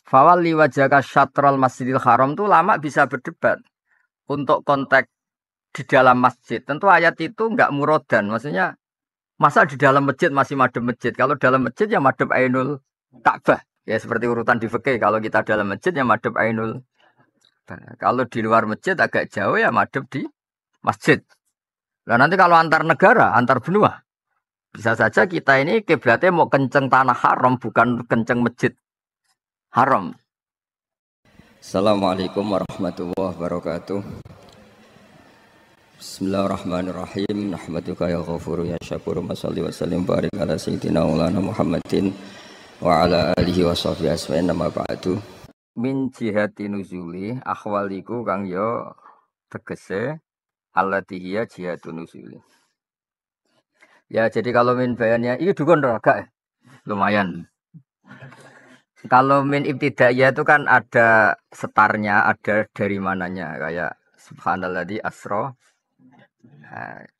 Fawalli wajhaka syatrul Masjidil Haram tuh lama bisa berdebat untuk konteks di dalam masjid. Tentu ayat itu enggak murodan, maksudnya masa di dalam masjid masih madhep masjid. Kalau dalam masjid ya madhep Ainul Ka'bah. Ya seperti urutan di fikih, kalau kita dalam masjid ya madhep Ainul. Kalau di luar masjid agak jauh ya madhep di masjid. Nah nanti kalau antar negara, antar benua, bisa saja kita ini kiblatnya mau kenceng tanah haram, bukan kenceng masjid haram. Assalamualaikum warahmatullahi wabarakatuh. Bismillahirrahmanirrahim. Nahmaduka ya ghafuru ya syakuru. Mashalli wa sallim barik ala sayyidina maulana Muhammadin wa ala alihi wa sahbihi asma'in nama ba'du. Min jihati nuzuli akhwaliku kang yo tegese allati hiya jihatun nuzuli. Ya jadi kalau min bayannya iki dukun agak lumayan. Kalau min ibtidaiyah itu kan ada setarnya, ada dari mananya kayak subhanalladzi asra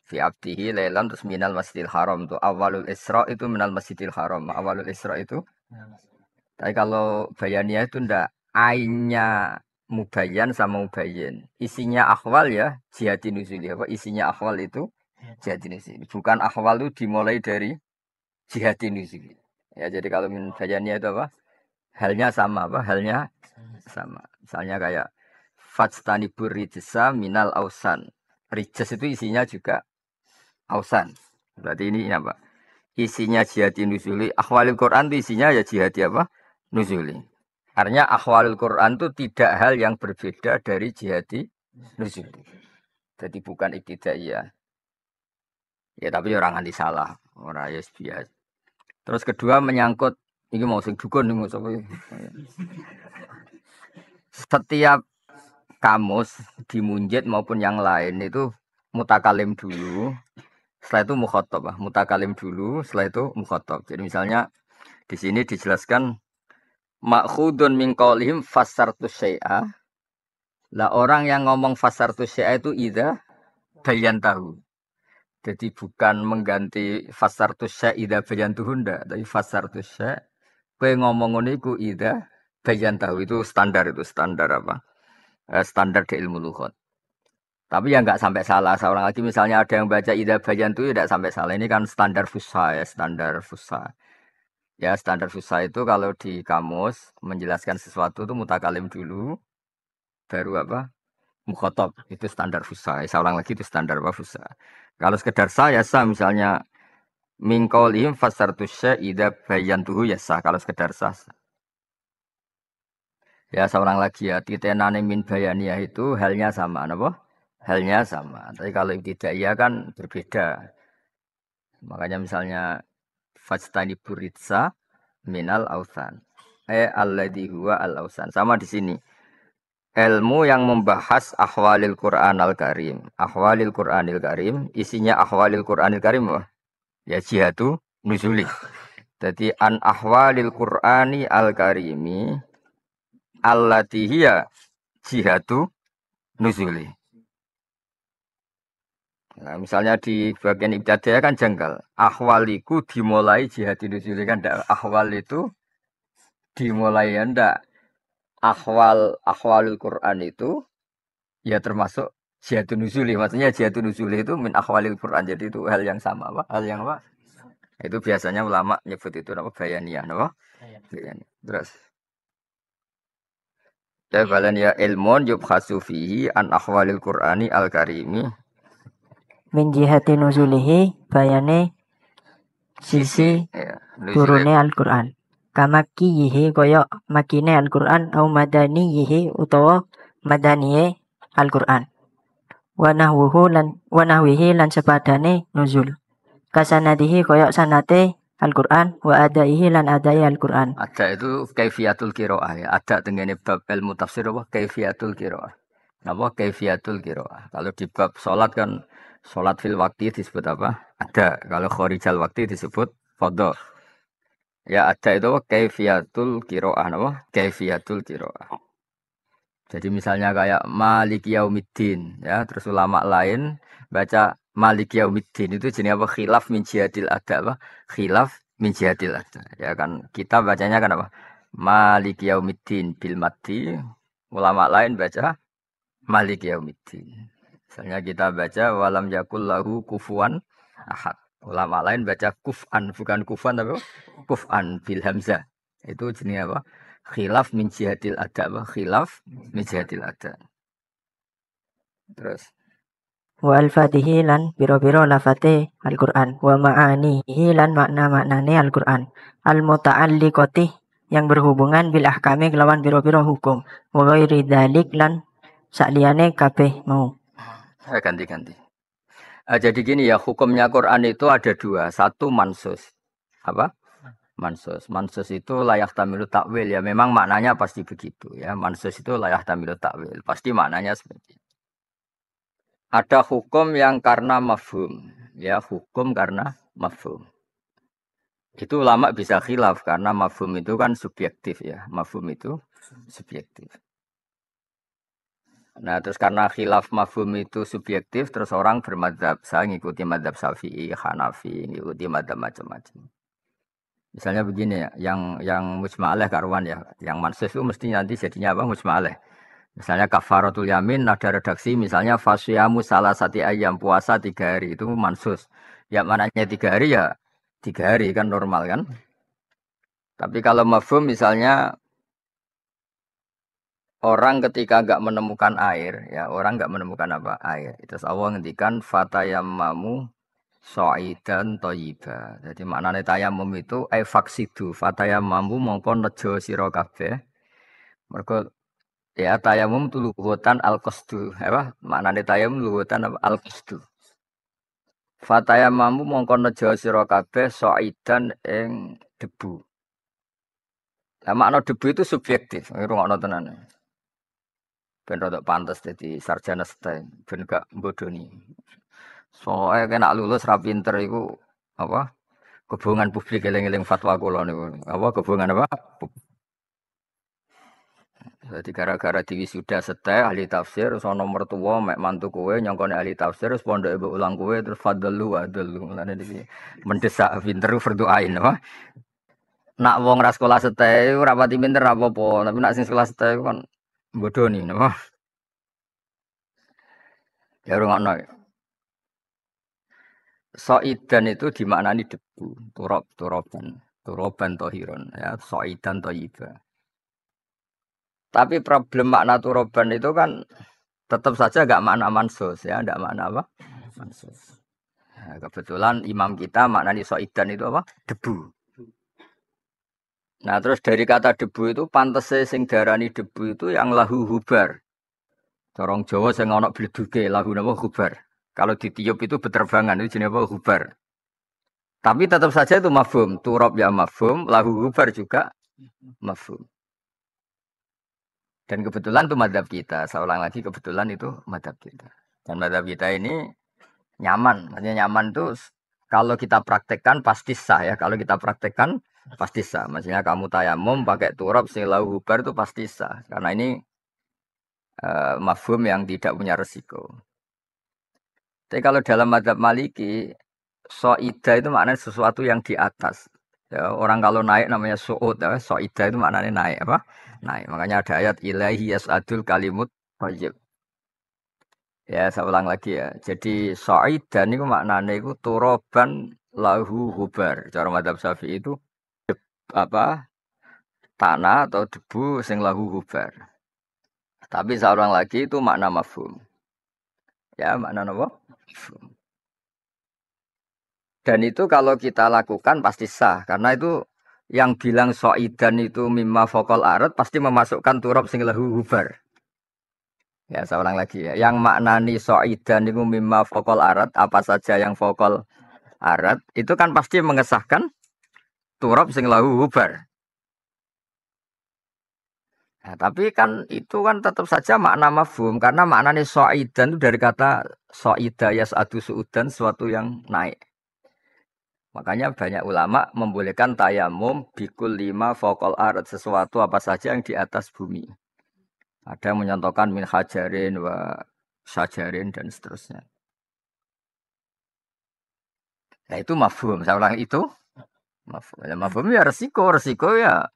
fi abdihi lailan terus minal masjidil haram tuh awalul isra itu minal masjidil haram. Awalul isra itu. Tapi kalau bayannya itu ndak ainnya mubayyan sama mubayyin. Isinya akhwal ya jihati nuzuli apa isinya akhwal itu jihati nuzuli. Bukan akhwal itu dimulai dari jihati nuzuli. Ya jadi kalau min bayannya itu apa? Halnya sama apa? Halnya sama. Misalnya kayak fajtanibur rijsa minal ausan. Rijs itu isinya juga ausan. Berarti ini apa? Isinya jihati nuzuli. Akhwalil Quran itu isinya ya jihati apa? Nuzuli. Artinya akhwalil Quran itu tidak hal yang berbeda dari jihati nuzuli. Jadi bukan ibtidaiyah. Ya tapi orang anti salah. Orang ya biasa. Terus kedua menyangkut ini mau sing dukun nih sapa. Setiap kamus di munjid maupun yang lain itu mutakalim dulu. Setelah itu mukhatab, mutakalim dulu, setelah itu mukhatab. Jadi misalnya di sini dijelaskan makhudun min qaulihim fassartu syai'a. Lah orang yang ngomong fassartu syai'a itu idza bayantahu. Jadi bukan mengganti fassartu syai'a idza bayantuhu ndak, tapi fassartu syai'a kowe ngomong ngono iku idza bayantahu itu standar apa? Standar di ilmu lughat. Tapi ya enggak sampai salah. Seorang lagi misalnya ada yang baca idza bayantu ya enggak sampai salah. Ini kan standar fusha ya, standar fusha. Ya standar fusha itu kalau di kamus menjelaskan sesuatu itu mutakalim dulu baru apa? Mukhatab. Itu standar fusha. Seorang lagi itu standar apa fusha. Kalau sekedar saya sah misalnya min qaulihim fasartu syai' idza bayantuhu ya sah kalau sekedar sah. Ya seorang lagi ya titenane min bayaniyah itu halnya sama napa? Halnya sama. Tapi kalau ibtidaiyah kan berbeda. Makanya misalnya fajtanibur ritsa minal ausan. Alladzi huwa al ausan. Sama di sini. Ilmu yang membahas ahwalil Qur'anil Karim. Ahwalil Qur'anil Karim, isinya ahwalil Qur'anil Karim apa? Ya jihatu nuzuli. Jadi an ahwalil Qur'ani al-Karimi allati hiya jihatu nuzuli. Nah, misalnya di bagian ibtidaiyah kan janggal. Ahwaliku dimulai jihati nuzuli kan enggak. Ahwal itu dimulai ya enggak. Ahwalul Quran itu ya termasuk jihadun nuzuli. Maksudnya jihadun nuzuli itu min ahwalil Quran. Jadi itu hal yang sama apa? Hal yang apa? Itu biasanya ulama nyebut itu apa? Bayaniyah, apa? Bayaniyah. Terus ya bayaniyah ilmun yubhasu fihi an ahwalil Qur'ani al-Karimi min jihati nuzulihi bayane sisi ya, turune Al-Qur'an. Kamakiyihi koyo makine Al-Qur'an au madaniyihi utawa madaniye Al-Qur'an. Wa nahwihi lan sepadane nuzul. Kasanadihi koyo sanate Al-Qur'an wa adaihi lan adai Al-Qur'an. Ada itu kaifiyatul qiraah ya. Ada tengene bab ilmu tafsir apa kaifiyatul qiraah. Napa kaifiyatul qiraah. Kalau di bab salat kan salat fil waqti disebut apa? Ada. Kalau kharijal waqti disebut qadha. Ya ada itu kaifiyatul qiraah napa? Kaifiyatul qiraah. Jadi misalnya kayak Maliki Yaumiddin ya, terus ulama lain baca Maliki Yaumiddin itu jenis apa? Khilaf min jihadil ada apa? Khilaf min jihadil ada. Ya kan kita bacanya kan apa? Maliki yaumiddin bil maddi. Ulama lain baca Maliki yaumiddin. Misalnya kita baca walam yakul lahu kufuwan ahad. Ulama lain baca kuf'an, bukan kufan tapi apa? Kuf'an bil hamzah. Itu jenis apa? Khilaf min jihadil ada apa? Khilaf min jihadil ada. Terus Wa al-fatihi lan biro-biro lafate Al-Qur'an wa ma'anihi lan makna-maknane Al-Qur'an al-muta'alliqati yang berhubungan bil ahkami kelawan biro-biro hukum wa ghairi dzalik lan sakliyane kabeh mau. ganti-ganti. Jadi gini ya, hukumnya Quran itu ada dua. Satu mansus. Apa? Mansus. Mansus itu layak tamilu takwil ya. Memang maknanya pasti begitu ya. Mansus itu layak tamilu takwil. Pasti maknanya seperti itu. Ada hukum yang karena mafhum. Ya, hukum karena mafhum. Itu ulama bisa khilaf karena mafhum itu kan subjektif ya. Mafhum itu subjektif. Nah, terus karena khilaf mafhum itu subjektif, terus orang bermadzhab. Saya ngikuti madzhab Syafi'i, Hanafi, ngikuti madzhab macam-macam. Misalnya begini ya, yang mujma'aleh karuan ya, yang mansus itu mesti nanti jadinya apa mujma'aleh. Misalnya kafaratul yamin ada redaksi misalnya fasyamu salah satu ayam puasa 3 hari itu mansus. Ya mananya 3 hari ya 3 hari kan normal kan. Tapi kalau mafhum misalnya orang ketika enggak menemukan air, ya orang enggak menemukan apa air. Terus Allah ngendikan fatayammamu sa'idan thayyiba. Jadi maknane tayamum itu faksidu fatayammamu mongko nejo sira kabeh. Mergo ya tayamum tu lughatan al-qasdu. Apa maknane tayamum lughatan al-qasdu. Fatayammamu mongko nejo sira kabeh sa'idan ing debu. Lah makna debu itu subjektif, ngrungokno tenan. Ben rodok pantes dadi sarjana STEM, ben gak bodoni. Soale kena lulus ra pinter iku apa? Kebohongan publik eling-eling fatwa kula niku. Apa kebohongan apa? Jadi gara-gara diwisuda STEM ahli tafsir sono mertua mek mantu kowe nyongkone ahli tafsir terus pondoke mbok ulang kowe terus fadlu adalu. Mulane iki mendesak pinter berdoain apa? Nak wong ra sekolah STEM ora pati pinter apa-apa, tapi nak sing sekolah STEM kan bodoni napa? Ya rungokno. Soidan itu dimaknani debu, turoban tohiron, ya soidan toyiba. Tapi problem makna turoban itu kan tetap saja gak makna mansus ya, gak makna apa? Mansus. Ya, kebetulan imam kita maknani soidan itu apa? Debu. Nah terus dari kata debu itu pantese sing darani debu itu yang lahu hubar. Corong Jawa sing ana bleduke lahu napa hubar. Kalau ditiup itu beterbangan itu jenis apa? Hubar. Tapi tetap saja itu mafhum. Turab ya mafhum, lahu hubar juga mafhum. Dan kebetulan itu madhab kita. Saya ulang lagi kebetulan itu madhab kita. Dan madhab kita ini nyaman. Maksudnya nyaman itu kalau kita praktekkan pasti sah ya. Kalau kita praktekkan pasti sah. Maksudnya kamu tayamum pakai turab sing lahu hubar itu pasti sah. Karena ini mafhum yang tidak punya resiko. Tapi kalau dalam madzhab Maliki, soida itu maknanya sesuatu yang di atas. Ya, orang kalau naik namanya su'ud, ya. Soida itu maknanya naik apa? Naik. Makanya ada ayat ilahi yas'adul kalimut thayyib. Ya, saya ulang lagi ya. Jadi soida itu maknanya itu turoban lahu hubar. Cara madzhab Syafi'i itu apa? Tanah atau debu sing lahu hubar. Tapi saya ulang lagi itu makna mafhum. Ya, makna apa? Dan itu kalau kita lakukan pasti sah. Karena itu yang bilang so'idan itu mimma fokol arat pasti memasukkan turab sing lahu hubar. Ya saya ulang lagi ya. Yang maknani so'idan itu mimma fokol arat, apa saja yang fokol arat, itu kan pasti mengesahkan turab sing lahu hubar. Nah, tapi kan itu kan tetap saja makna mafhum. Karena maknani so'idan itu dari kata so'ida yas'adu su'udan, sesuatu yang naik. Makanya banyak ulama membolehkan tayamum bikul 5 fokol arat, sesuatu apa saja yang di atas bumi. Ada yang menyontohkan min hajarin wa syajarin dan seterusnya. Nah itu mafhum. Saya ulang itu mafhum. Ya, mafhum ya resiko ya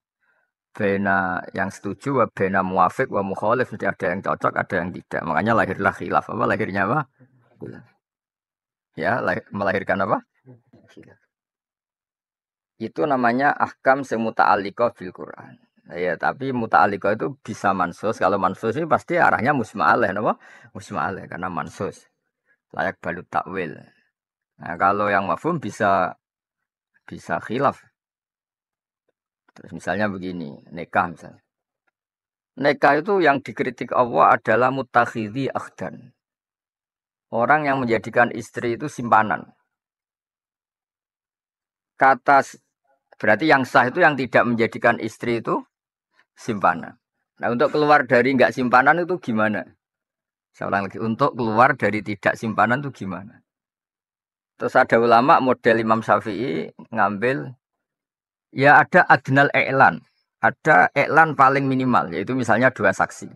bena yang setuju, wa bena muwafiq, wa mukhalif, mesti ada yang cocok, ada yang tidak. Makanya lahirlah khilaf. Apa lahirnya apa? Khilaf. Ya, melahirkan apa? Khilaf. Itu namanya ahkam sing muta'alliqah bil Quran. Ya, tapi muta'alliqah itu bisa mansus. Kalau mansus ini pasti arahnya musma'aleh, napa? Musma'aleh karena mansus. Layak balut takwil. Nah, kalau yang mafhum bisa khilaf. Terus misalnya begini, nikah misalnya. Nikah itu yang dikritik Allah adalah mutakhidhi akhdan. Orang yang menjadikan istri itu simpanan. Berarti yang sah itu yang tidak menjadikan istri itu simpanan. Nah, untuk keluar dari enggak simpanan itu gimana? Saya ulang lagi, untuk keluar dari tidak simpanan itu gimana? Terus ada ulama model Imam Syafi'i ngambil, ya ada adnal i'lan. Ada i'lan paling minimal, yaitu misalnya 2 saksi.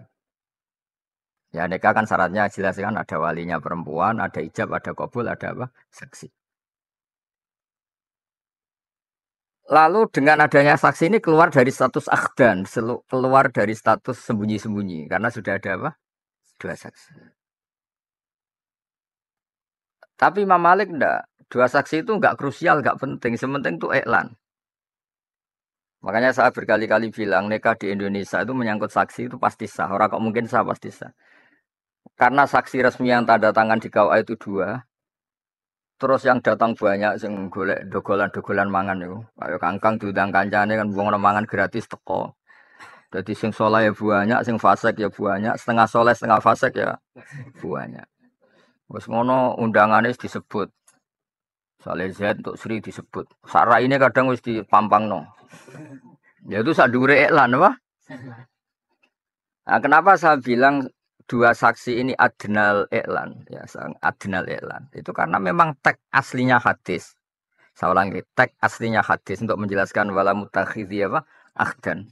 Ya nikah kan syaratnya jelas kan, ada walinya perempuan, ada ijab, ada qabul, ada apa? Saksi. Lalu dengan adanya saksi ini keluar dari status akhdan, keluar dari status sembunyi-sembunyi karena sudah ada apa? 2 saksi. Tapi Imam Malik enggak, 2 saksi itu enggak krusial, enggak penting, sementing itu i'lan. Makanya saya berkali-kali bilang nikah di Indonesia itu menyangkut saksi itu pasti sah. Orang kok mungkin sah, pasti sah. Karena saksi resmi yang tanda tangan di KUA itu 2. Terus yang datang banyak sing golek dogolan-dogolan mangan itu. Kayak kangkang diundang kancane kan wong mangan gratis teko. Jadi sing saleh ya banyak, sing fasik ya banyak, setengah saleh setengah fasik ya banyak. Wes ngono undangane disebut. Saleh Z untuk Sri disebut. Sak ini kadang wis dipampangno. Ya itu sak dhuwure iklan apa? Nah, kenapa saya bilang 2 saksi ini adnal i'lan, ya, adnal i'lan. Itu karena memang teks aslinya hadis. Saya ulangi, teks aslinya hadis untuk menjelaskan wala mutakhidhi apa? Akhdan.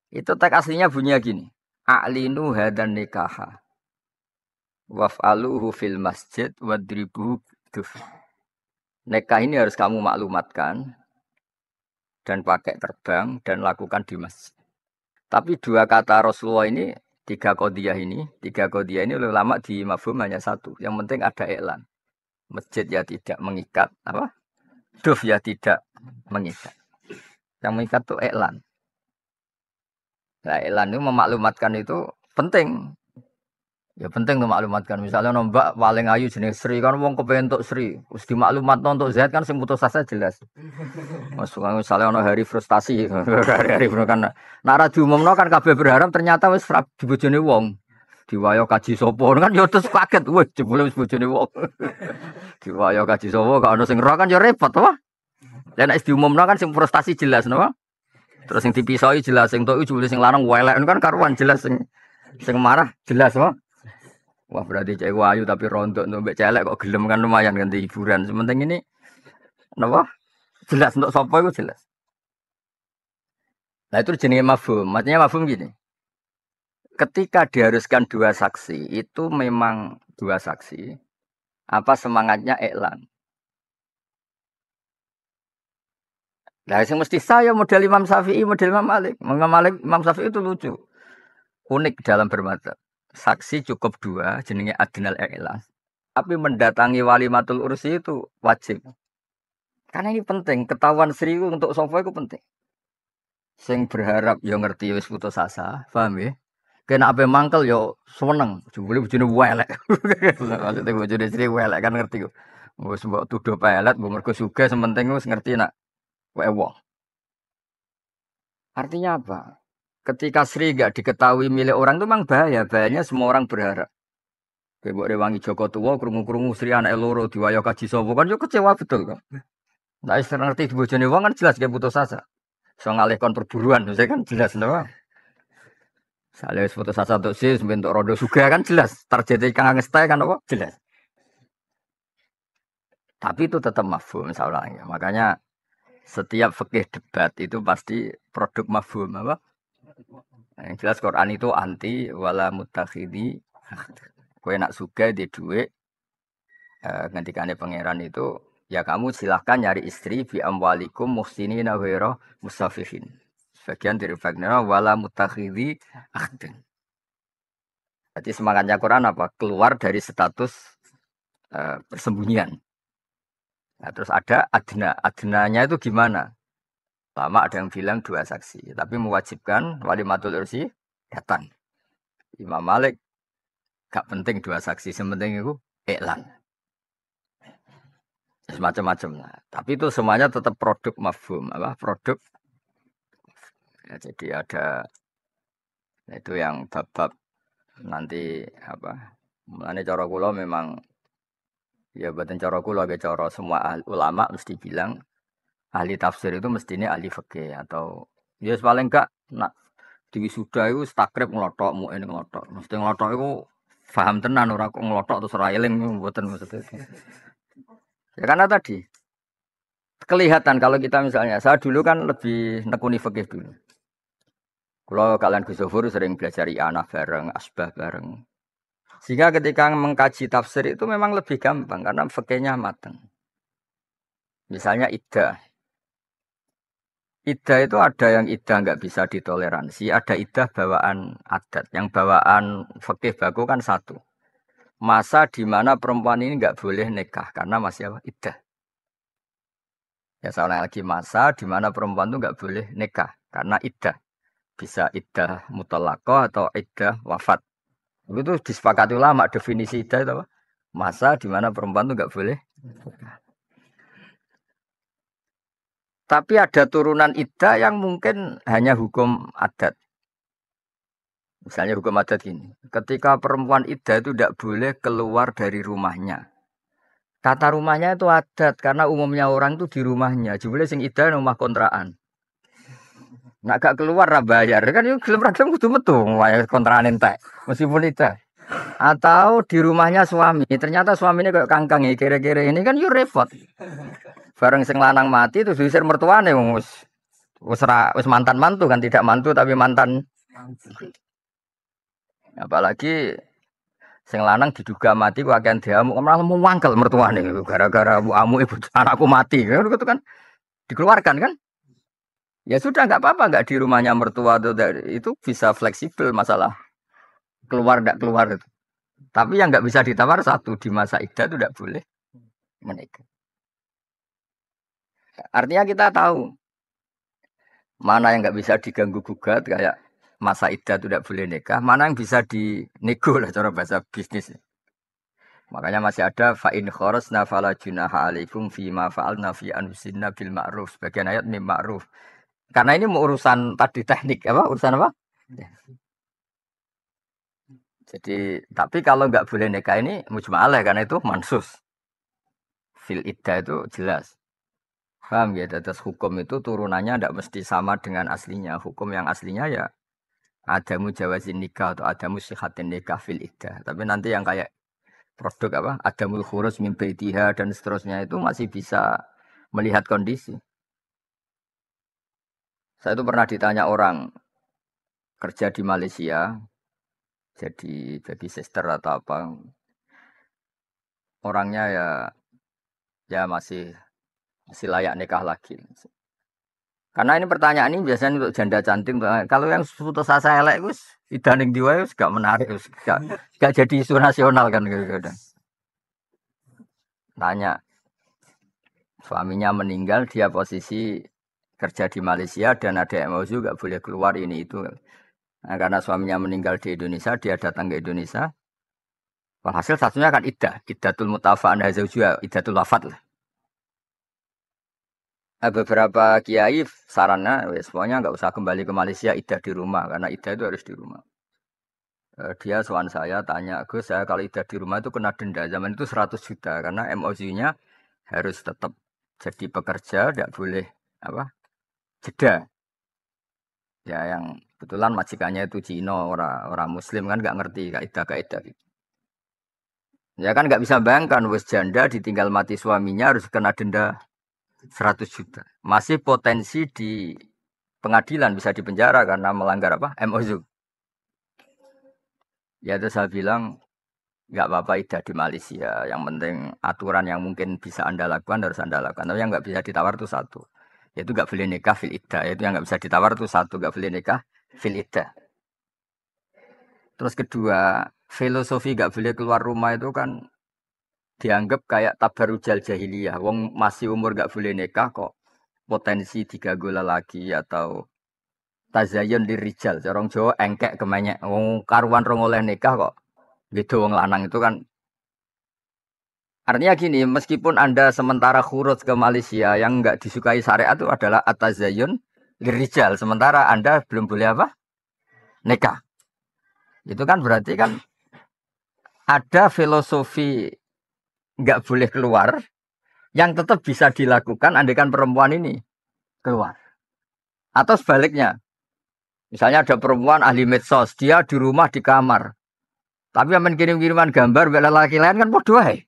Itu teks aslinya bunyinya gini. A'linu hadan nikaha. Waf'aluhu fil masjid wadribuhu duf. Nikah ini harus kamu maklumatkan dan pakai terbang dan lakukan di masjid. Tapi 2 kata Rasulullah ini, 3 qadiyah ini oleh ulama di mafhum hanya 1. Yang penting ada iklan. Masjid ya tidak mengikat, apa? Duf ya tidak mengikat. Yang mengikat itu iklan. Nah, iklan itu memaklumatkan itu penting. Ya penting untuk maklumatkan. Misalnya nombak paling ayu jenis Sri kan wong kepengen untuk Sri. Terus dimaklumatkan untuk Z kan sing putus asa jelas. Misalnya ono hari frustasi, hari kan. Nara diumumno kan kabeh berharap ternyata wis dibojone wong. Diwayo kaji sapa kan ya terus kaget. Wah, jebule wis bojone wong. Diwayo kaji sapa gak ono sing roh kan ya repot apa? Lah nek diumumno kan sing frustasi jelas napa? Terus sing dipisoi jelas sing tok jebule sing larang welek kan karuan jelas sing marah jelas apa? Wah berarti cewek ayu tapi rontok untuk celek kok gelem kan lumayan ganti hiburan. Sementing ini, kenapa? Jelas untuk sopo itu jelas. Nah itu jenis mafhum. Maksudnya mafhum gini. Ketika diharuskan 2 saksi, itu memang 2 saksi. Apa semangatnya iklan. Nah yang mesti saya model Imam Syafi'i, model Imam Malik. Imam Syafi'i itu lucu. Unik dalam bermadzhab. Saksi cukup 2, jenenge adnal i'lan. Tapi mendatangi walimatul ursi itu wajib. Karena ini penting, ketahuan Sri untuk sofa itu penting. Sing berharap yo ngerti wis putus asa, paham ya? Kena ape mangkel yo seneng, jebule bojone welek. Maksudnya bojone Sri welek kan ngerti kok. Wis mbok tuduh pelet, mbok mergo sugih sementing wis ngerti nak wae wong. Artinya apa? Ketika Sri gak diketahui milik orang itu memang bahaya. Bahayanya semua orang berharap. Bebok rewangi Joko tua, krungu-krungu Sri anak loro diwayo kaji sopo kan yo kecewa betul kan. Nah, istilah ngerti bojone wong kan jelas dia putus asa. So ngalihkan perburuan, saya kan jelas napa. Sale wis putus asa untuk sis bentuk rodo suga kan jelas. Targete kang ngestay kan apa? Jelas. Tapi itu tetap mafhum misalnya. Makanya setiap fikih debat itu pasti produk mafhum apa? Yang jelas Quran itu anti wala mutakhidhi. Kowe nak sugih di dhuwit ngendikane pangeran itu ya kamu silahkan nyari istri bi amwalikum muhsinina ghaira musafihin. Sebagian diriwayatkan wala mutakhidhi akhdin. Jadi semangatnya Quran apa? Keluar dari status persembunyian. Nah, terus ada adna. Adnanya itu gimana? Lama ada yang bilang 2 saksi, tapi mewajibkan walimatul ursi datang. Imam Malik gak penting 2 saksi, sementing itu iklan. Semacam-macam lah. Tapi itu semuanya tetap produk mafhum, apa? Produk. Ya, jadi ada itu yang bab-bab nanti apa? Mulane cara kula memang ya buatan cara kula ge cara semua ulama mesti bilang ahli tafsir itu mestinya ahli fikih atau ya paling enggak nak di wisuda itu takrib ngelotok muin ngelotok. Mesti ngelotok itu paham tenan ora kok ngelotok terus ora eling mboten maksudnya. Ya karena tadi kelihatan kalau kita misalnya saya dulu kan lebih nekuni fikih dulu. Kalau kalian Gus Zofur sering belajar i'anah bareng, asbah bareng. Sehingga ketika mengkaji tafsir itu memang lebih gampang karena fikihnya matang. Misalnya iddah. Iddah itu ada yang iddah nggak bisa ditoleransi, ada iddah bawaan adat. Yang bawaan fikih baku kan satu. Masa di mana perempuan ini nggak boleh nikah karena masih apa? Iddah. Ya soalnya lagi masa di mana perempuan itu nggak boleh nikah karena iddah. Bisa iddah muthalaqah atau iddah wafat. Itu disepakati ulama definisi iddah itu apa? Masa di mana perempuan itu nggak boleh. Tapi ada turunan iddah yang mungkin hanya hukum adat. Misalnya hukum adat ini. Ketika perempuan iddah itu tidak boleh keluar dari rumahnya. Kata rumahnya itu adat karena umumnya orang itu di rumahnya. Jebule sing iddah rumah kontrakan. Nak gak keluar ra bayar kan yo gelem ra gelem kudu metu wae kontrakan entek. Meskipun iddah. Atau di rumahnya suami. Ternyata suaminya kayak kangkang ya kira-kira ini kan yo repot. Bareng sing lanang mati terus diusir mertuane wis mantan mantu kan tidak mantu tapi mantan. Apalagi sing lanang diduga mati ku akan diamuk malah mau wangkel mertuane gara-gara amuke anakku mati. Itu kan dikeluarkan kan? Ya sudah nggak apa-apa nggak di rumahnya mertua itu bisa fleksibel masalah keluar nggak keluar itu. Tapi yang nggak bisa ditawar satu di masa iddah itu tidak boleh menikah. Artinya kita tahu mana yang nggak bisa diganggu gugat kayak masa iddah itu tidak boleh nikah, mana yang bisa dinego lah cara bahasa bisnis. Makanya masih ada fa'in kharasna fala junaha alaikum fima fa'alna fi anfusinna bil ma'ruf. Sebagian ayat mim ma'ruf. Karena ini mau urusan tadi teknik apa? Urusan apa? Jadi, tapi kalau nggak boleh nikah ini mujma'alah karena itu mansus. Fil iddah itu jelas. Paham ya? Atas hukum itu turunannya tidak mesti sama dengan aslinya. Hukum yang aslinya ya adamu jawazin nikah atau adamu sihatin nikah fil iddah. Tapi nanti yang kayak produk apa? Adamul khurus min baitiha dan seterusnya itu masih bisa melihat kondisi. Saya itu pernah ditanya orang kerja di Malaysia, jadi baby sister atau apa. Orangnya ya masih layak nikah lagi. Karena ini pertanyaan ini biasanya untuk janda cantik. Kalau yang putus asa elek itu idaning diwa itu gak menarik, gak jadi isu nasional kan gitu. Tanya suaminya meninggal, dia posisi kerja di Malaysia dan ada MOU gak boleh keluar ini itu. Nah, karena suaminya meninggal di Indonesia, dia datang ke Indonesia. Hasil satunya kan iddatul mutafa'an hazaujuha, iddatul wafat lah. Nah, beberapa kiai sarannya, semuanya nggak usah kembali ke Malaysia, iddah di rumah karena iddah itu harus di rumah. Dia soal saya tanya, Gus, saya kalau iddah di rumah itu kena denda. Zaman itu 100 juta karena MOU-nya harus tetap jadi pekerja, tidak boleh apa jeda. Ya yang kebetulan majikannya itu Cina, orang Muslim kan nggak ngerti kaidah gitu. Ya kan nggak bisa bayangkan wis janda ditinggal mati suaminya harus kena denda 100 juta. Masih potensi di pengadilan bisa dipenjara karena melanggar apa? MOU. Ya itu saya bilang nggak apa-apa iddah di Malaysia. Yang penting aturan yang mungkin bisa Anda lakukan harus Anda lakukan. Tapi yang nggak bisa ditawar itu satu. Yaitu nggak boleh nikah fil iddah. Itu yang nggak bisa ditawar itu satu, nggak boleh nikah fil iddah. Terus kedua, filosofi nggak boleh keluar rumah itu kan dianggap kayak tabarujal jahiliyah. Wong masih umur nggak boleh nikah kok potensi diganggu lelaki atau tazayun lirijal. Orang Jawa engkek kemenyek. Wong karuan rong oleh nikah kok gitu wong lanang itu kan. Artinya gini, meskipun Anda sementara khurut ke Malaysia yang nggak disukai syariat itu adalah atazayun lirijal. Sementara Anda belum boleh apa? Nikah. Itu kan berarti kan ada filosofi nggak boleh keluar yang tetap bisa dilakukan andaikan perempuan ini keluar. Atau sebaliknya, misalnya ada perempuan ahli medsos, dia di rumah di kamar, tapi yang kirim-kiriman gambar bela laki lain kan bodoh ae.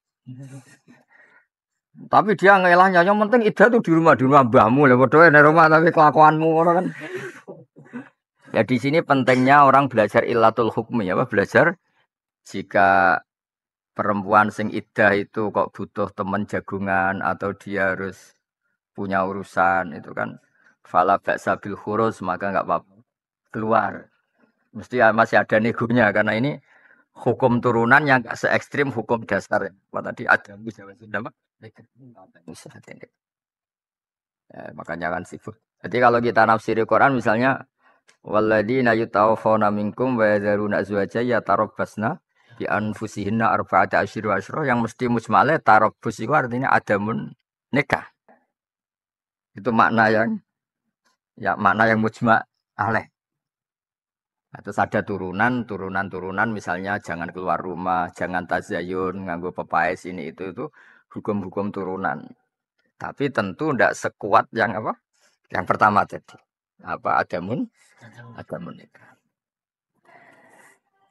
Tapi dia ngelahnya, yang penting ida tuh di rumah mbahmu lah bodoh di rumah tapi kelakuanmu kan. Ya di sini pentingnya orang belajar ilatul hukmi ya, belajar jika perempuan sing iddah itu kok butuh teman jagungan atau dia harus punya urusan itu kan fala ba'sa bil khurus maka enggak apa-apa keluar. Mesti masih ada negonya karena ini hukum turunan yang enggak se ekstrim hukum dasar. Apa tadi ada Jawa Sunda Pak? Makanya kan sibuk. Jadi kalau kita nafsiri Quran misalnya walladzina yutawaffawna minkum wa yadharuna azwaja yatarabbasna bi anfusihinna arba'ata asyhur wa asyra yang mesti mujmale tarabbus itu artinya adamun nikah. Itu makna yang mujma' alaih. Terus ada turunan misalnya jangan keluar rumah, jangan tazayun, nganggo pepaes ini itu hukum-hukum turunan. Tapi tentu tidak sekuat yang apa? Yang pertama tadi. Apa adamun nikah.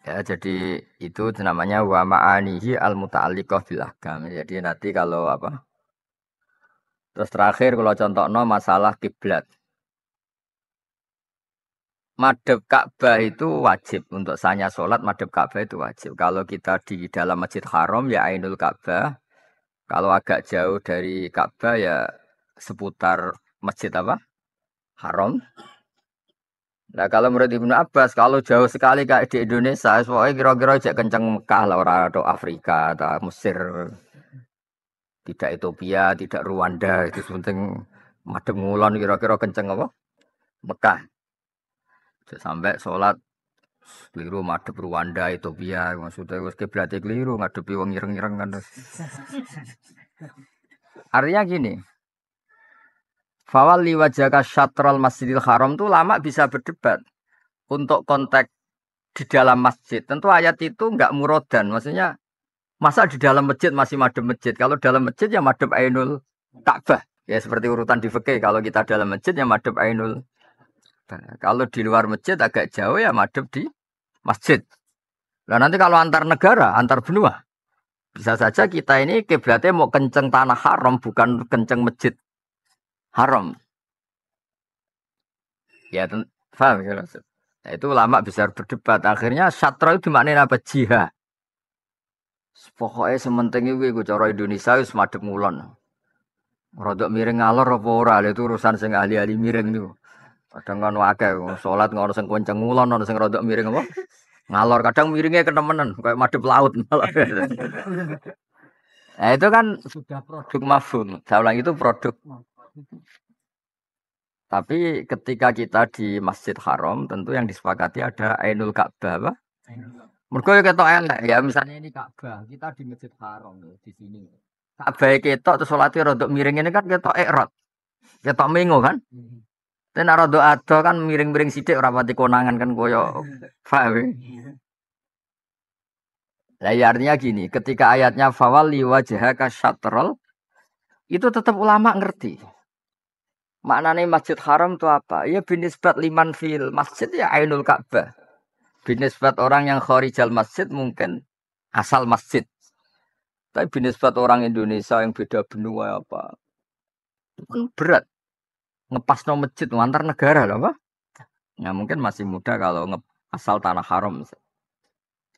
Ya, jadi itu namanya wa ma'anihi al-muta'alliqah bil ahkam. Jadi nanti kalau apa? Terus terakhir kalau contohnya masalah kiblat. Madhab Ka'bah itu wajib untuk sanya sholat. Madhab Ka'bah itu wajib. Kalau kita di dalam Masjid Haram ya Ainul Ka'bah. Kalau agak jauh dari Ka'bah ya seputar Masjid apa? Haram. Nah kalau menurut Ibnu Abbas kalau jauh sekali kayak di Indonesia, soalnya kira-kira cek kenceng Mekah lah orang atau Afrika atau Mesir, tidak Ethiopia, tidak Rwanda itu penting madhep ngulon kira-kira kenceng apa? Mekah. Sampai sholat keliru madhep Rwanda, Ethiopia, maksudnya wis kiblate keliru ngadepi wong ireng-ireng kan. Artinya gini. Fawali wajaka syatral Masjidil Haram itu lama bisa berdebat untuk konteks di dalam masjid. Tentu ayat itu enggak murodan, maksudnya masa di dalam masjid masih madhep masjid. Kalau dalam masjid ya madhep Ainul Ka'bah. Ya seperti urutan di fikih, kalau kita dalam masjid ya madhep Ainul. Kalau di luar masjid agak jauh ya madhep di masjid. Nah nanti kalau antar negara, antar benua, bisa saja kita ini kiblatnya mau kenceng tanah haram bukan kenceng masjid haram. Ya, paham ya maksud. Nah, itu lama bisa berdebat. Akhirnya syatra itu dimaknain apa? Jihad. Pokoknya sementing itu cara Indonesia wis madhep ngulon. Rodok miring ngalor apa ora, itu urusan sing ahli-ahli miring niku. Kadang kan akeh salat ngono sing kenceng ngulon, ono sing rodok miring apa? Ngalor, kadang miringnya kenemenan kayak madhep laut. Nah, itu kan sudah produk mafhum. Saya ulang itu produk. Tapi ketika kita di Masjid Haram, tentu yang disepakati ada Ainul Ka'bah, apa? Mergo ketok elek ya, misalnya ini Ka'bah, kita di Masjid Haram di sini. Ka'bah ketok terus salate rodok miring ini kan ketok ikrot. Ketok mengo kan? Ten rodok ado kan miring-miring sithik ora pati konangan kan koyo paham. Lah ya artinya gini, ketika ayatnya fawali wajhaka syatrul itu tetap ulama ngerti. Maknanya Masjid Haram itu apa? Ya binisbat liman fil masjid ya Ainul Ka'bah. Binisbat orang yang kharijal masjid mungkin asal masjid. Tapi binisbat orang Indonesia yang beda benua apa? Itu kan berat. Ngepas no masjid antar negara loh apa? Ya mungkin masih mudah kalau asal tanah haram.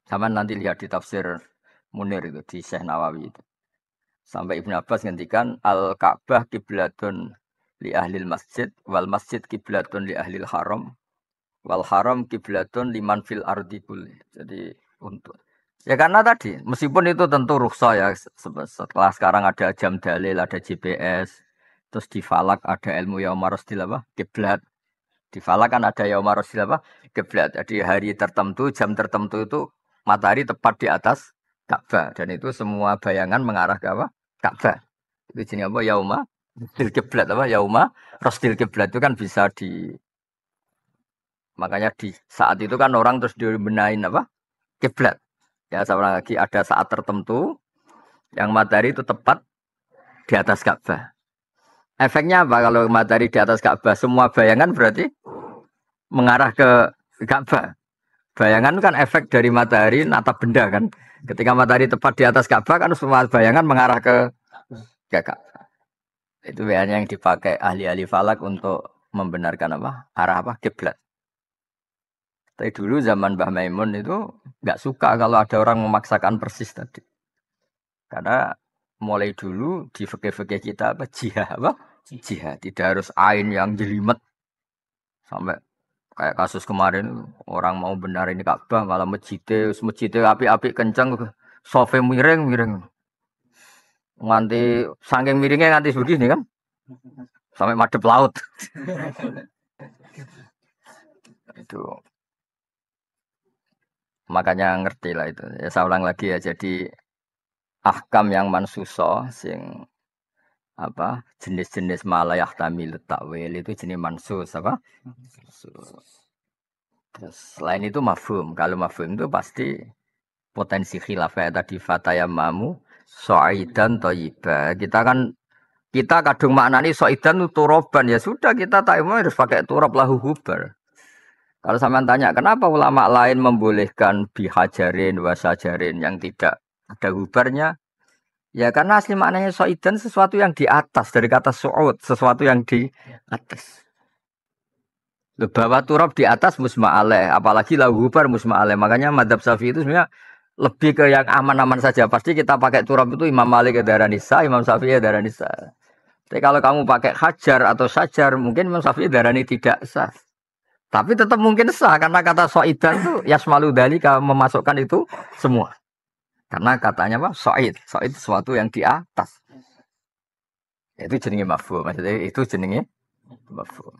Sama nanti lihat di tafsir Munir itu di Syekh Nawawi itu. Sampai Ibnu Abbas ngendikan Al-Ka'bah kiblatun li ahlil masjid wal masjid kiblatun li ahlil haram wal haram kiblatun liman fil ardi kulli. Jadi untuk ya karena tadi meskipun itu tentu rukhsah ya setelah sekarang ada jam dalil, ada GPS, terus di falak ada ilmu yaumarosdil apa? Kiblat. Di falak kan ada yaumarosdil apa? Kiblat. Jadi hari tertentu, jam tertentu itu matahari tepat di atas Ka'bah dan itu semua bayangan mengarah ke apa? Ka'bah. Itu jenis apa? Yauma Rosdil kiblat apa? Yauma Rosdil kiblat itu kan bisa di makanya di saat itu kan orang terus dibenain apa? Kiblat. Ya, seorang lagi ada saat tertentu yang matahari itu tepat di atas Ka'bah. Efeknya apa kalau matahari di atas Ka'bah? Semua bayangan berarti mengarah ke Ka'bah. Bayangan kan efek dari matahari natap benda kan. Ketika matahari tepat di atas Ka'bah kan semua bayangan mengarah ke Ka'bah. Itu yang dipakai ahli-ahli falak untuk membenarkan apa? Arah apa? Kiblat. Tapi dulu zaman Mbah Maimun itu nggak suka kalau ada orang memaksakan persis tadi. Karena mulai dulu di fikih-fikih kita apa jihad apa? Jihad. Tidak harus ain yang jelimet. Sampai kayak kasus kemarin orang mau benar ini Ka'bah malah masjidnya api-api kencang, sofe miring. Nganti saking miringnya nganti begini kan. Sampai madep laut. Itu makanya ngerti lah itu. Ya saya ulang lagi ya. Jadi ahkam yang mansuso sing apa jenis-jenis malayah tamil takwil itu jenis mansus apa? Terus selain itu mafhum. Kalau mafhum itu pasti potensi khilaf ya tadi fatayamamu so'idan thayyiba. Kita kadung maknani so'idan itu turoban ya sudah kita tayammum harus pakai turab lahu hubar. Kalau sampean tanya, kenapa ulama lain membolehkan bihajarin, wasajarin yang tidak ada hubarnya? Ya karena asli maknanya so'idan sesuatu yang di atas, dari kata su'ud, sesuatu yang di atas. Bahwa turab di atas musma'aleh, apalagi lahu hubar musma'aleh. Makanya madhab syafi'i itu sebenarnya lebih ke yang aman-aman saja. Pasti kita pakai turab itu Imam Malik darah nisa, Imam Syafi'i darah nisa. Tapi kalau kamu pakai hajar atau sajar, mungkin Imam Syafi'i darah ini tidak sah. Tapi tetap mungkin sah karena kata so'idan itu yasmalu dalika memasukkan itu semua. Karena katanya apa? So'id sesuatu yang di atas. Itu jenenge mafhum. Maksudnya itu jenenge mafhum.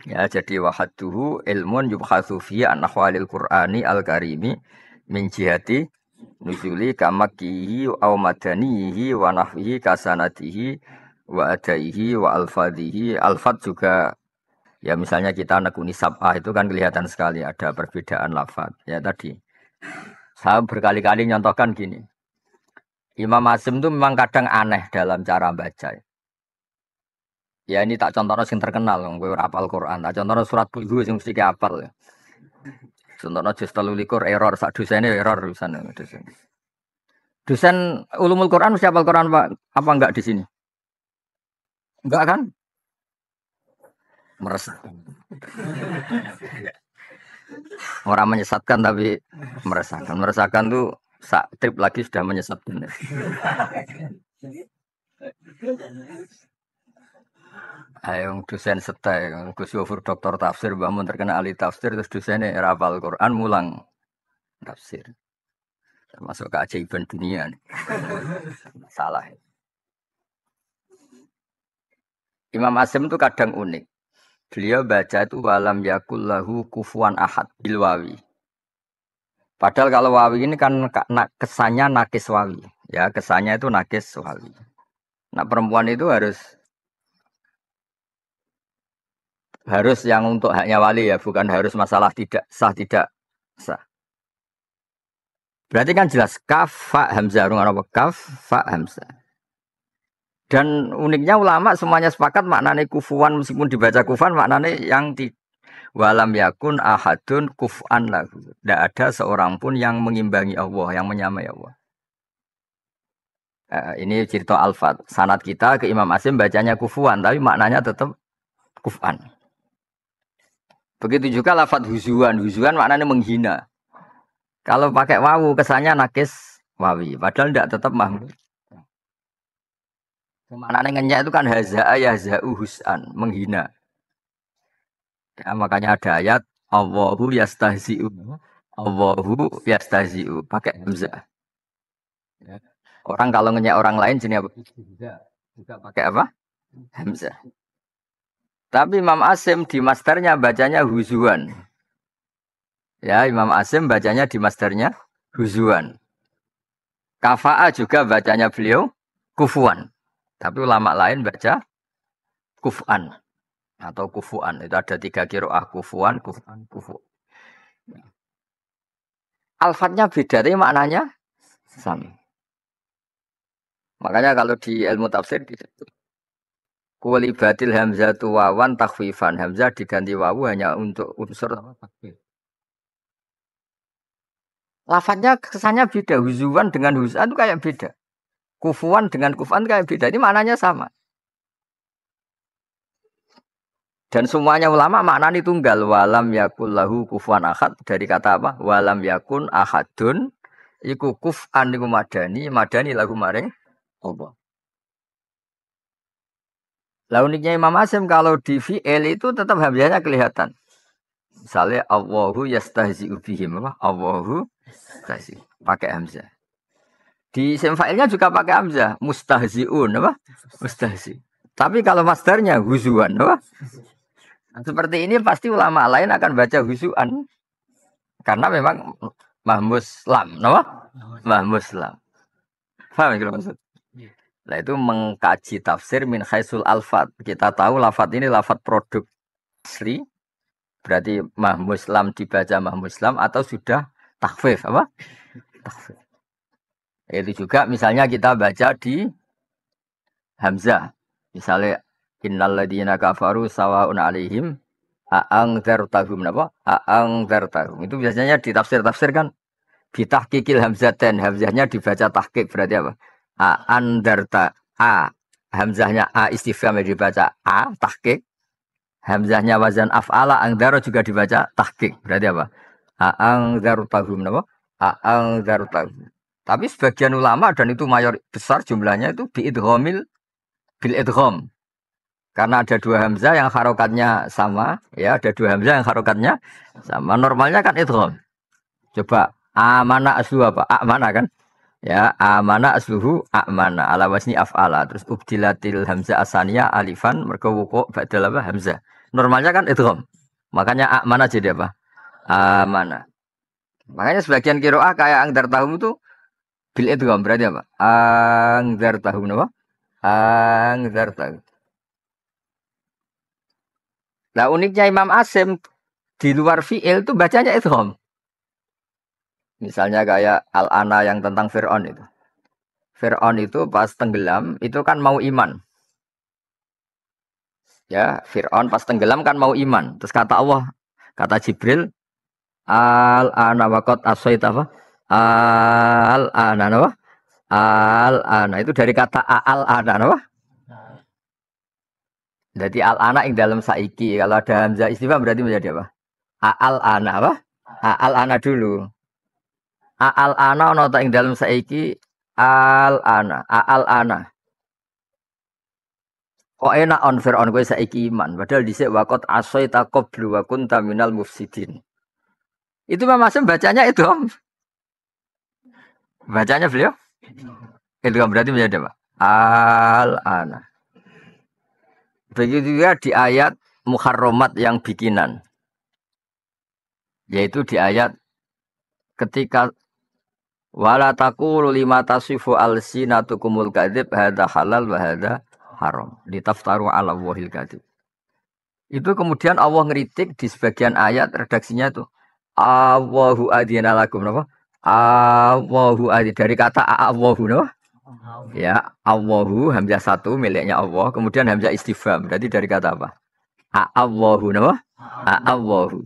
Ya jadi wahaduhu ilmun yubhatsu fi an ahwalil qur'ani al-karimi min jihati nuzuli kamakihi aw madanihi wa nahwihi kasanatihi wa adaihi wa alfadhihi. Alfad juga ya misalnya kita nekuni sab'ah itu kan kelihatan sekali ada perbedaan lafaz. Ya tadi saya berkali-kali nyontohkan gini. Imam Hasyim itu memang kadang aneh dalam cara baca. Ya ini tak contohnya yang terkenal, gue rapal Quran. Tak contohnya surat gue yang mesti hafal ya. Contohnya just 13 error, sak dosennya error dosen. Dosen ulumul Quran mesti hafal Quran apa enggak di sini? Enggak kan? Meresahkan. Orang menyesatkan tapi meresahkan. Meresahkan tuh sak trip lagi sudah menyesatkan. Ayo dosen setai, Gus Yofur doktor tafsir, bangun terkena ahli tafsir, terus dosennya hafal Quran mulang tafsir. Termasuk keajaiban dunia. Salah. Imam Hasyim itu kadang unik. Beliau baca itu walam yakul lahu kufuwan ahad bilwawi. Padahal kalau wawi ini kan kesannya nakis wawi. Ya kesannya itu nakis wawi. Nah perempuan itu harus yang untuk haknya wali ya, bukan harus masalah tidak sah. Berarti kan jelas kaf fa hamzah apa kaf fa hamzah. Dan uniknya ulama semuanya sepakat maknanya kufuan meskipun dibaca kufan maknanya yang di walam yakun ahadun kufan lahu. Tidak ada seorang pun yang mengimbangi Allah, yang menyamai Allah. Ini cerita Al-Fat. Sanad kita ke Imam Hasyim bacanya kufuan, tapi maknanya tetap kufan. Begitu juga lafadz huzuan. Huzuan maknanya menghina. Kalau pakai wawu kesannya nakis wawi. Padahal tidak tetap mahmud. Maknanya ngenyek itu kan haza'a yahza'u hus'an, menghina. Ya, makanya ada ayat Allahu yastahzi'u. Allahu yastahzi'u pakai hamzah. Ya. Orang kalau ngenyek orang lain jenis apa? Juga pakai apa? Hamzah. Tapi Imam Asim di masternya bacanya huzuan. Ya, Imam Asim bacanya di masternya huzuan. Kafa'a juga bacanya beliau kufuan. Tapi ulama lain baca kuf'an atau kufuan. Itu ada 3 qiraah kufuan, kuf'an, kufu. Alfatnya beda, tapi maknanya sama. Makanya kalau di ilmu tafsir kulibatil hamzatu wawan takhfifan. Hamzah diganti wawu hanya untuk unsur takfif. Lafadznya kesannya beda. Huzuan dengan huzan itu kayak beda. Kufuan dengan kufan kayak beda. Ini maknanya sama. Dan semuanya ulama maknanya tunggal. Walam yakul lahu kufuan ahad. Dari kata apa? Walam yakun ahadun. Iku kufan iku madani. Madani lagu maring Allah. Lah uniknya Imam Asim kalau di fi'il itu tetap hamzahnya kelihatan. Misalnya Allahu yastahzi'u bihim. Allahu yastahzi'u. Pakai hamzah. Di isim fa'ilnya juga pakai hamzah. Mustahzi'un. Mustahzi'. Tapi kalau masdarnya huzuan. Nah, seperti ini pasti ulama lain akan baca huzuan. Karena memang mahmus lam. Mahmus lam. Paham ya maksud? Nah itu mengkaji tafsir min khaisul alfat. Kita tahu lafat ini lafat produk asli. Berarti mahmus lam dibaca mahmus lam atau sudah takhfif. Apa? Takhfif. Itu juga misalnya kita baca di hamzah. Misalnya innal ladzina kafaru sawaun alaihim a'angdzartahum apa? A'angdzartahum. Itu biasanya di tafsir-tafsir kan bitahqiqil hamzaten. Hamzahnya dibaca tahqiq berarti apa? A'andarta a. Hamzahnya a istifham dibaca a tahqiq. Hamzahnya wazan af'ala angdaro juga dibaca tahqiq. Berarti apa? A'angdzartahum apa? A'angdzartahum. Tapi sebagian ulama dan itu mayor besar jumlahnya itu biidghamil bil idgham. Karena ada 2 hamzah yang harokatnya sama, ya ada 2 hamzah yang harokatnya sama. Normalnya kan idgham. Coba amana aslu apa? Amana kan? Ya amana asluhu amana ala wasni af'ala. Terus ubdilatil hamzah asaniyah alifan mergo wuqu' badal apa hamzah. Normalnya kan idgham. Makanya amana jadi apa? Amana. Makanya sebagian qiraah kayak angdar tahum itu bil idgham berarti apa? Angdar tahum apa? Angdar tahum. Nah uniknya Imam Asim di luar fi'il itu bacanya idgham. Misalnya kayak Al-Ana yang tentang Fir'aun itu. Fir'aun itu pas tenggelam itu kan mau iman. Ya, Fir'aun pas tenggelam kan mau iman. Terus kata Allah, kata Jibril, Al-Ana waqad asaita apa? Al-Ana apa? Al-Ana itu dari kata Al-Ana apa? Jadi al-ana yang dalam saiki. Kalau ada hamzah istifham berarti menjadi apa? Al-ana apa? Al-ana dulu. Al-ana ono tak yang dalam saiki al-ana. Al-ana. Kok enak on Fir'aun kowe saiki iman. Padahal dhisik waqat asaita qablu wa kunta minal mufsidin. Itu Imam Asim bacanya itu. Bacanya beliau? Itu berarti menjadi apa? Al-ana. Begitu juga di ayat muharramat yang bikinan. Yaitu di ayat ketika wala taqulu lima tasifu alsinatukumul kadzib hadza halal wa hadza haram litaftaru ala wahil kadzib. Itu kemudian Allah ngeritik di sebagian ayat redaksinya itu Allahu adzina lakum napa? Allahu adzina dari kata Allahu napa? Ya, Allahu hamzah 1 miliknya Allah, kemudian hamzah istifham. Berarti dari kata apa? Allahu napa? Allahu.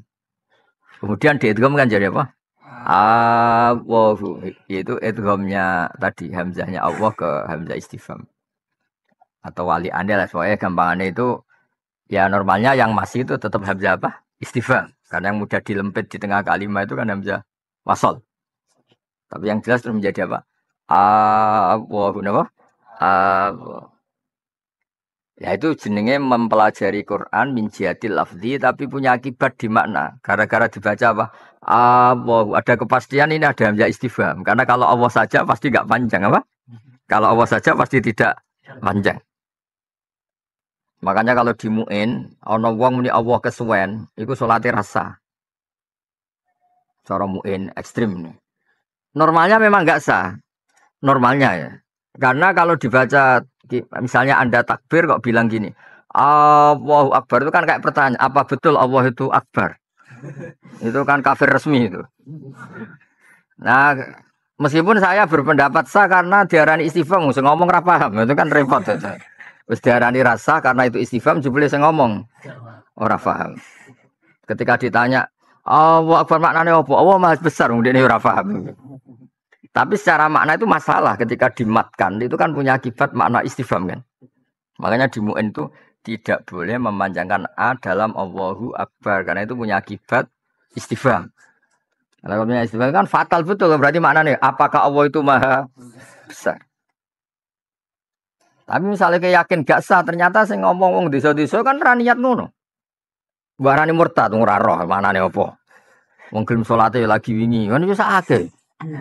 Kemudian diidgham kan jadi apa? Allahu. Itu idghamnya tadi hamzahnya Allah ke hamzah istifham. Atau wali anda lah soalnya gampangannya itu ya normalnya yang masih itu tetap hamzah apa? Istifham. Karena yang mudah dilempit di tengah kalimat itu kan hamzah wasol. Tapi yang jelas itu menjadi apa? Allahu napa? Allah. Ya itu jenenge mempelajari Quran min jihatil lafzi tapi punya akibat di makna. Gara-gara dibaca apa? Allah, ada kepastian ini ada hamzah istifham. Karena kalau Allah saja pasti nggak panjang apa? Kalau Allah saja pasti tidak panjang. Makanya kalau di muin, ana wong muni Allah kesuwen, iku salate rasa. Cara muin ekstrim nih. Normalnya memang nggak sah. Normalnya ya. Karena kalau dibaca misalnya Anda takbir kok bilang gini, Allahu Akbar itu kan kayak pertanyaan, apa betul Allah itu Akbar? Itu kan kafir resmi itu. Nah, meskipun saya berpendapat sah karena diarani istifham, saya ngomong ra paham, itu kan repot aja. Terus diarani rasa karena itu istifham, jebule saya ngomong ora paham. Ketika ditanya, Allahu Akbar maknanya apa? Allah Maha Besar, kemudian ora paham. Tapi secara makna itu masalah ketika dimatkan itu kan punya akibat makna istifham kan. Makanya di mu'in itu tidak boleh memanjangkan a dalam Allahu Akbar karena itu punya akibat istifham. Kalau punya istifham kan fatal betul berarti maknanya apakah Allah itu maha besar. Tapi misalnya kayak yakin gak sah ternyata saya ngomong wong desa-desa kan ra niat ngono. Barani murtad ora roh maknane apa. Wong gelem salate lagi wingi kan wis akeh.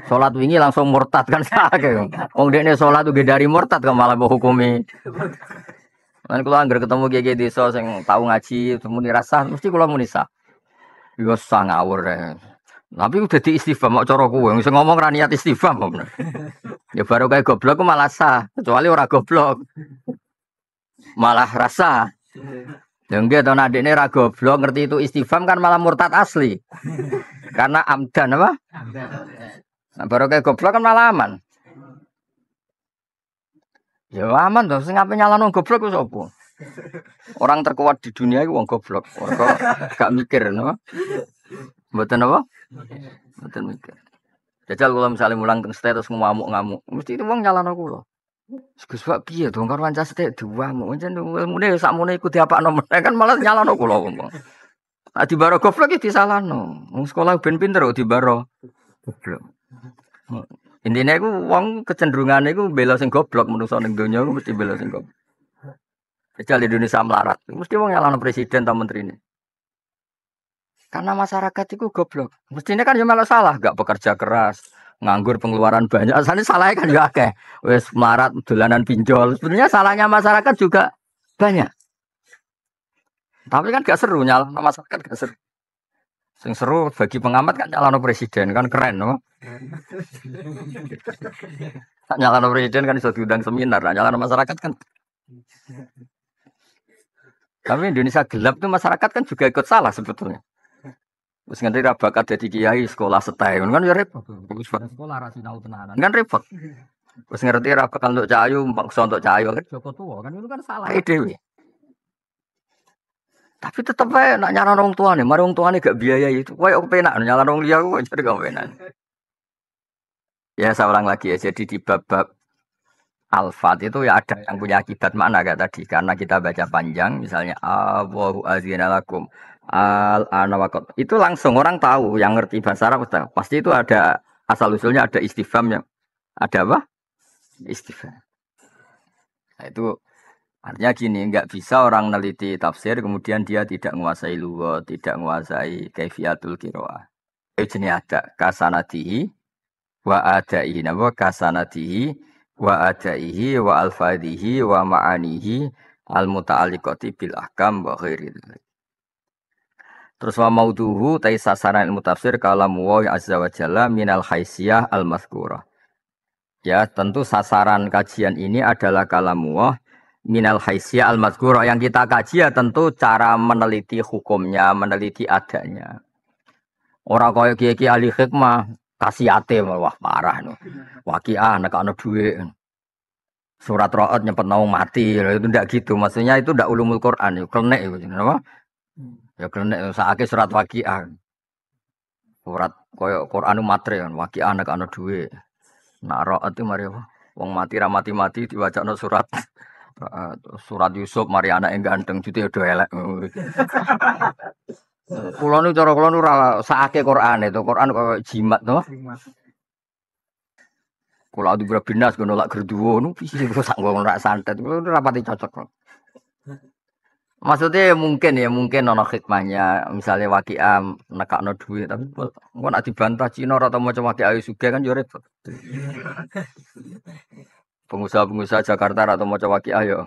Salat wingi langsung murtad kan sakit. Wong dekne salat uga dari murtad kok malah mbok hukumi. Lan kula anggere ketemu kiye desa sing tau ngaji muni rasah mesti kula muni sah. Yo sah ngawur. Tapi udah di istifham kok cara kowe sing ngomong ra niat istifham kok. Ya baru kayak goblok ku malah sah, kecuali ora goblok. Malah rasa. Ya nggih to nek dekne ra goblok ngerti itu istifham kan malah murtad asli. Karena amdan apa? Nah, baru kayak goblok kan malah aman. Ya aman tuh, sing ape nyalano goblok ku sapa? Orang terkuat di dunia itu wong goblok. Kok gak mikir napa? Mboten apa? Mboten mikir. Jajal kula misale mulang teng status ngamuk-ngamuk, mesti itu wong nyalano kula. Gus Pak piye dong karo kanca sethik diwamuk, pancen ilmune sakmene iku diapakno meneh kan malah nyalano kula wong. Nah dibaro goblok iki disalahno. Wong sekolah ben pinter kok dibaro goblok. Intine iku wong kecenderungane iku bela sing goblok menungso ning donya iku mesti bela sing goblok. Jajal Indonesia melarat, mesti wong nyalano presiden ta menterine. Karena masyarakat itu goblok. Mestinya kan ya malah salah, gak bekerja keras, nganggur pengeluaran banyak. Asalnya salahnya kan ya akeh. Wes melarat dolanan pinjol. Sebenarnya salahnya masyarakat juga banyak. Tapi kan gak seru nyalano masyarakat gak seru. Sing seru bagi pengamat kan nyalano presiden kan keren, no? Nyalano presiden kan iso diundang seminar, nyalano masyarakat kan. Tapi Indonesia gelap tuh masyarakat kan juga ikut salah sebetulnya. Terus ngerti ra bakat dadi kiai sekolah setahun kan ya repot. Wis sekolah ra sinau tenanan. Kan repot. Terus ngerti ra bakal untuk cahayu, maksa untuk cahayu kan Joko tua kan itu kan salah dhewe. Tapi tetep ae nak nyaran wong tuane, mari wong tuane gak biayai itu. Koyo kepenak nyaran wong liya kok jadi gak penak. Ya saya ulang lagi ya. Jadi di bab-bab Al-Fat itu ya ada yang punya akibat makna kayak tadi karena kita baca panjang misalnya Allahu azina lakum al-anawakot itu langsung orang tahu yang ngerti bahasa Arab pasti itu ada asal usulnya ada istifhamnya ada apa istifham. Nah, itu artinya gini nggak bisa orang neliti tafsir kemudian dia tidak menguasai lughat tidak menguasai kaifiyatul qiraah. Itu jenis ada kasanatihi wa adaihi napa kasanatihi wa adaihi wa alfadhihi wa ma'anihi al-muta'alliqati bil ahkam wa ghairi. Terus wa maudhuhu tai sasaran ilmu tafsir kalam wa azza wa jalla minal haisiyah al-mazkurah. Ya, tentu sasaran kajian ini adalah kalam wa minal haisiyah al-mazkurah yang kita kaji ya tentu cara meneliti hukumnya, meneliti adanya. Ora kaya kiai-kiai ahli hikmah kasihate wah parah no. Waqiah nek ana dhuwit. Surat Ra'd nyempet naung mati itu ndak gitu. Maksudnya itu ndak ulumul Quran, klenek iku jenenge apa? Ya klenek sakake surat Waqiah. Surat koyo Quran matre kan Waqiah nek ana dhuwit. Nak Ra'd itu mari apa? Wong mati ra mati-mati diwacana surat surat Yusuf mari anake ganteng jute do elek. Kulo nu cara kulo nu ora sakake Quran itu. Quran koyo jimat to. Kulo adu binas ngono lak gerduwo nu piye kok sak ngono rak santet. Kulo rapati cocok kok. Maksudnya mungkin ono hikmahnya, misalnya wakiah nekakno duit, tapi kok nak dibantah Cina atau maca wakiah ayu sugih kan yo repot. Pengusaha-pengusaha Jakarta atau maca wakiah yo.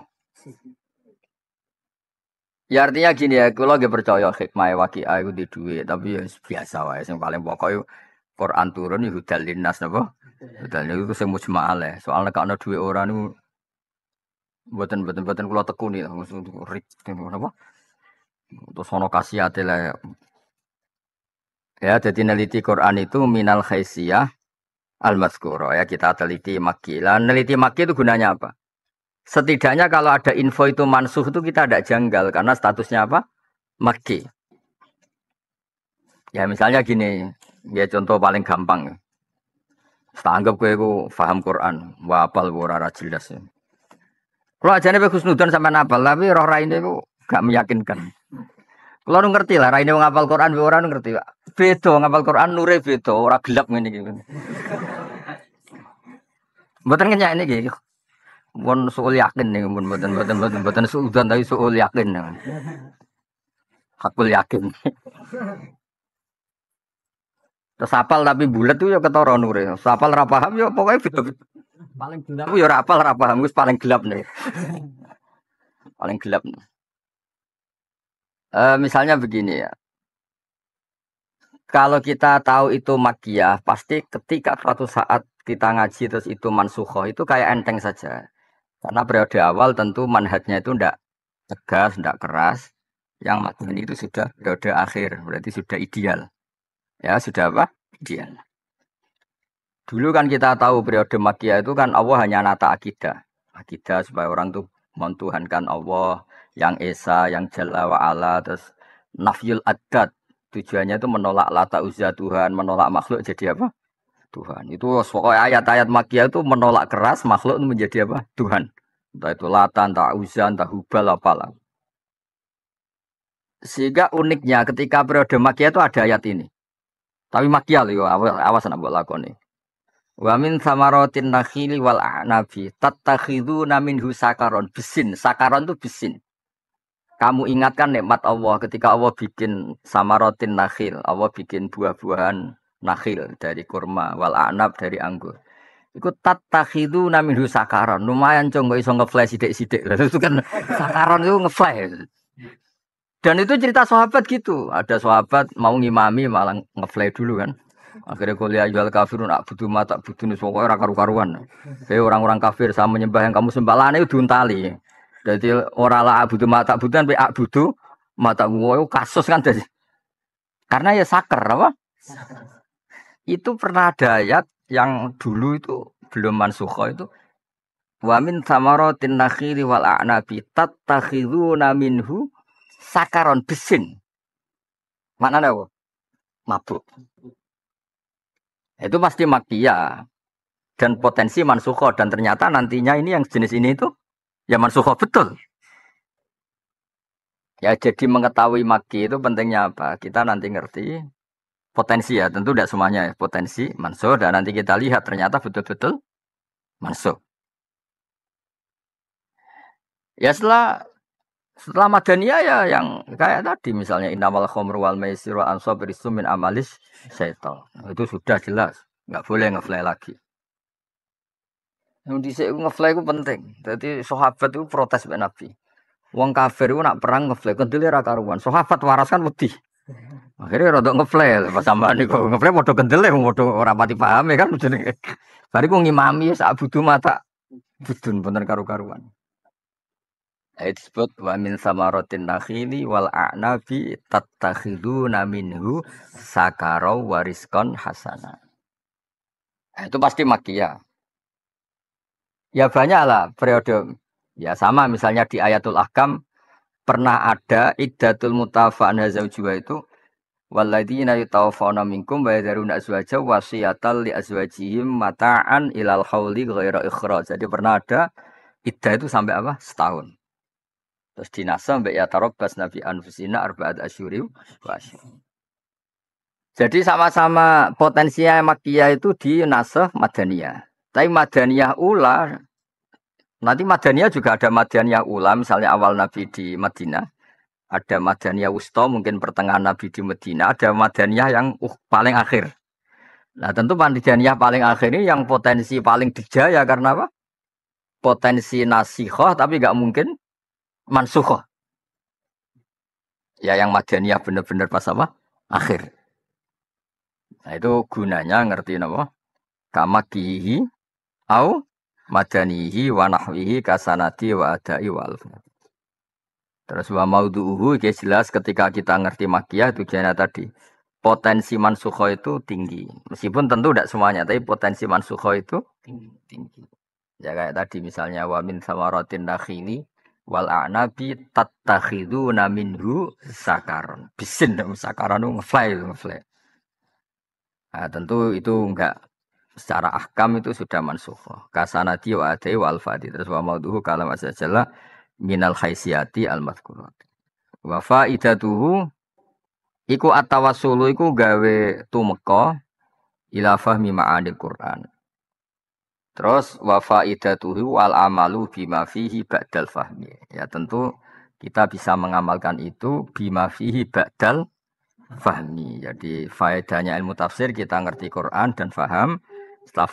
Ya artinya gini ya, kalau gak percaya hikmah wakiah itu di duit, tapi ya biasa wae. Yang paling pokok itu Quran turun itu hudal linnas napa? Hudal itu sing mujma'al ya. Soal nekakno duit orang itu Mboten kula tekuni rik napa? Terus ono khasiate lah. Ya, jadi neliti Quran itu minal khaisiyah al-mazkura ya kita teliti makki. Lah neliti makki itu gunanya apa? Setidaknya kalau ada info itu mansuh itu kita tidak janggal karena statusnya apa? Makki. Ya misalnya gini, ya contoh paling gampang. Tanggap kowe iku paham Quran, wapal ora jelas ya. Kalau ajane pe husnudzon sampean apal, tapi roh raine iku gak meyakinkan. Kalau nu ngerti lah, raine wong ngapal Quran, ora ngerti, Pak. Beda ngapal Quran nure beda, ora gelap ngene iki. Mboten kenyak niki. Mun suul yakin nih, mun mboten suudzon tapi suul yakin. Hakul yakin. Terus apal tapi bulat tuh ya ketara nure. Apal ra paham ya pokoknya beda. Paling gelap ya ora apal ra paham wis paling gelap nih. Paling gelap. Misalnya begini ya. Kalau kita tahu itu makiyah, pasti ketika suatu saat kita ngaji terus itu mansukhoh itu kayak enteng saja. Karena periode awal tentu manhajnya itu ndak tegas, ndak keras. Yang madani itu sudah periode akhir, berarti sudah ideal. Ya, sudah apa? Ideal. Dulu kan kita tahu periode makiyah itu kan Allah hanya nata akidah. Akidah supaya orang tuh mentuhankan Allah yang Esa, yang Jalla wa'ala, terus nafyul adat. Tujuannya itu menolak lata uzza Tuhan, menolak makhluk jadi apa? Tuhan. Itu pokoknya ayat-ayat makiyah itu menolak keras makhluk itu menjadi apa? Tuhan. Entah itu lata, entah uzza, entah hubal, apalah. Sehingga uniknya ketika periode makiyah itu ada ayat ini. Tapi makiyah loh, awas nak buat lakon nih. Wa min samaratin nakhili wal a'nabi tattakhiduna minhu sakaron besin. Sakaron itu besin. Kamu ingatkan nikmat Allah ketika Allah bikin samaratin nakhil, Allah bikin buah-buahan nakhil dari kurma wal a'nab dari anggur. Iku tattakhiduna minhu sakaron. Lumayan cong kok iso nge-flash sithik-sithik. Itu kan sakaron itu nge-flash. Dan itu cerita sahabat gitu. Ada sahabat mau ngimami malah nge-flash dulu kan. Akhirnya kuliah jual kafirun butuh mata butuh nih pokoknya orang karu-karuan. Kayak orang-orang kafir sama menyembah yang kamu sembah lah itu diuntali. Jadi orang lah butuh mata butuhan be butuh mata wow kasus kan jadi. Karena ya sakar apa? Itu pernah ada ayat yang dulu itu belum mansukha itu wa min samaratin nakhili wal a'nabi tattakhiduna minhu sakaron besin. Maknanya apa? Mabuk. Itu pasti makiyah dan potensi mansukhoh dan ternyata nantinya ini yang jenis ini itu ya mansukhoh betul. Ya jadi mengetahui maki itu pentingnya apa? Kita nanti ngerti potensi ya, tentu tidak semuanya ya, potensi mansukh dan nanti kita lihat ternyata betul-betul mansukh. Ya setelah madaniyah ya yang kayak tadi misalnya innamal khamru wal maisiru wal ansab rizqun min amalis syaitan. Itu sudah jelas, enggak boleh nge-fly lagi. Yang dhisik nge-fly itu penting. Jadi sahabat itu protes mbek Nabi. Wong kafir itu nak perang nge-fly kendele ra karuan. Sahabat waras kan wedi. Akhirnya rodok nge-fly pas sampean niku nge-fly padha kendele padha ora pati paham ya kan jenenge. Bariku ngimami sak budu mata budun bener karu-karuan. Itu disebut wa min samaratin nakhili wal a'nabi tattakhiduna minhu sakaraw warizqan hasana. Itu pasti makiyah. Ya banyak lah periode. Ya sama misalnya di ayatul ahkam pernah ada iddatul mutafa'an hazaujiwa itu walladzina yatawaffawna minkum wa yadharuna azwaja wasiyatal li azwajihim mata'an ilal hauli ghaira ikhraj. Jadi pernah ada iddah itu sampai apa? Setahun. Terus dinasa mbak ya tarobbas nabi anfusina arba'at asyuri wasyur. Jadi sama-sama potensinya makiyah itu di nasah madaniyah. Tapi madaniyah ula nanti madaniyah juga ada madaniyah ula misalnya awal nabi di Madinah Ada Madaniyah wusta mungkin pertengahan Nabi di Medina, ada Madaniyah yang paling akhir. Nah, tentu Madaniyah paling akhir ini yang potensi paling dijaya karena apa? Potensi nasikhoh tapi nggak mungkin mansukhoh. Ya yang Madaniyah benar-benar pas apa? Akhir. Nah, itu gunanya ngerti apa? Kamakihi au madanihi wa nahwihi kasanati wa adai wa alfa. Terus wa maudhu'uhu jelas ketika kita ngerti makiyah tujuannya tadi. Potensi mansukho itu tinggi. Meskipun tentu tidak semuanya, tapi potensi mansukho itu tinggi. Ya kayak tadi misalnya wa min samaratin nakhili wal a'nabi tattakhiduna minhu sakaron. Bisin sakaron itu ngefly. Nah, tentu itu enggak secara ahkam itu sudah mansukho. Kasanati wa adai wa alfadi. Terus wa maudhu'uhu kalam azza minal khaisiyati al-madhkurat. Wa faidatuhu iku at-tawassulu iku gawe tumeka ila fahmi ma'anil Qur'an. Terus wa faidatuhu wal amalu bima fihi ba'dal fahmi. Ya tentu kita bisa mengamalkan itu bima fihi ba'dal fahmi. Jadi faedahnya ilmu tafsir kita ngerti Quran dan faham setelah